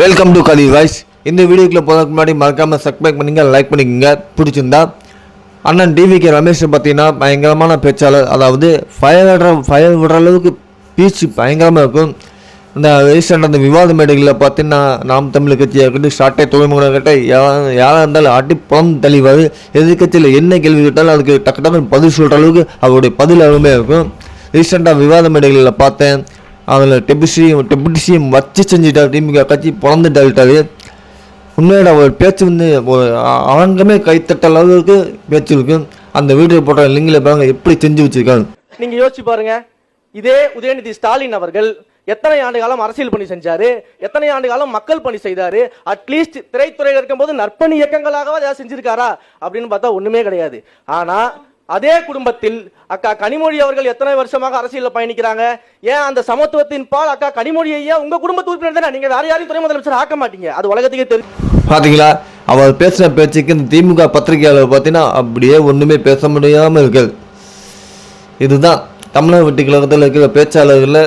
Welcome to கலி voice. இந்த வீடியோக்குள்ள போகிறதுக்கு முன்னாடி மறக்காமல் சப்ஸ்கிரைப் பண்ணிங்க, லைக் பண்ணிக்கோங்க. பிடிச்சிருந்தா அண்ணன் டிவிகே ரமேஷ் பார்த்தீங்கன்னா பயங்கரமான பேச்சாளர். அதாவது ஃபயர் விடுற அளவுக்கு பீச்சு பயங்கரமாக இருக்கும். இந்த ரீசெண்டாக அந்த விவாத மேடைகளில் பார்த்தீங்கன்னா நாம் தமிழ் கட்சியாக இருக்கட்டும், ஷார்ட்டை துறைமுகம் கிட்ட யாராக இருந்தாலும் அடி புறம் தெளிவார். எதிர்கட்சியில் என்ன கேள்வி கேட்டாலும் அதுக்கு டக்கு டக்குன்னு பதில் சொல்கிற அளவுக்கு அவருடைய பதில் அருமையாக இருக்கும். ரீசெண்டாக விவாத மேடைகளில் பார்த்தேன், அதில் டெபுட்டி சிஎம் வச்சு செஞ்சுட்டார். திமுக கட்சி பிறந்து தள்ளிட்டாரு. உண்மையோட ஒரு பேச்சு ஒரு அரங்கமே கைத்தட்ட அளவுக்கு பேச்சு இருக்கு. அந்த வீடியோ போட்ட லிங்கில் பாருங்க எப்படி செஞ்சு வச்சிருக்காங்க. நீங்க யோசிச்சு பாருங்க, இதே உதயநிதி ஸ்டாலின் அவர்கள் எத்தனை ஆண்டு காலம் அரசியல் பணி செஞ்சாரு, எத்தனை ஆண்டு காலம் மக்கள் பணி செய்தாரு. அட்லீஸ்ட் திரைத்துறையில் இருக்கும்போது நற்பணி இயக்கங்களாகவே ஏதாவது செஞ்சிருக்காரா அப்படின்னு பார்த்தா ஒண்ணுமே கிடையாது. ஆனா அதே குடும்பத்தில் அக்கா கனிமொழி அவர்கள் எத்தனை வருஷமாக அரசியல் பயணிக்கிறாங்க. ஏன் அந்த சமத்துவத்தின் பால் அக்கா கனிமொழி ஐயா உங்க குடும்பத்து உறுப்பினர் தானே, நீங்க வேற யாரையும் துணை முதலமைச்சர் ஆக்க மாட்டீங்க. அது உலகத்துக்கே தெரியும். பாத்தீங்களா, அவர் பேசின பேச்சுக்கு இந்த திமுக பத்திரிகையாளர் பார்த்தீங்கன்னா அப்படியே ஒண்ணுமே பேச முடியாம இருக்கு. இதுதான் தமிழக வெற்றி கழகத்தில் இருக்கிற பேச்சாளர்கள்.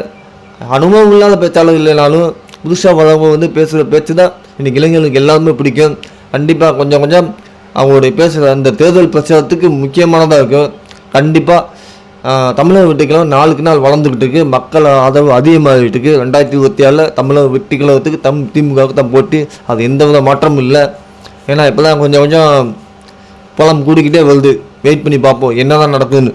அனுபவம் இல்லாத பேச்சாளர் இல்லைனாலும் புதுசாக வரவங்க பேசுகிற பேச்சு தான் இன்னைக்கு இளைஞர்களுக்கு எல்லாருமே பிடிக்கும். கண்டிப்பாக கொஞ்சம் கொஞ்சம் அவங்களுடைய பேசுகிற அந்த தேர்தல் பிரச்சாரத்துக்கு முக்கியமானதாக இருக்கும். கண்டிப்பாக தமிழக வெற்றி கழகம் நாளுக்கு நாள் வளர்ந்துக்கிட்டு இருக்கு. மக்கள் ஆதரவு அதிகமாகிட்டு இருக்கு. 2024 தமிழக வெற்றி கழகத்துக்கு திமுகவுக்கு தான் போட்டி. அது எந்த வித மாற்றமும் இல்லை. ஏன்னா இப்போ தான் கொஞ்சம் கொஞ்சம் பலம் கூடிக்கிட்டே வருது. வெயிட் பண்ணி பார்ப்போம் என்ன தான் நடக்குதுன்னு.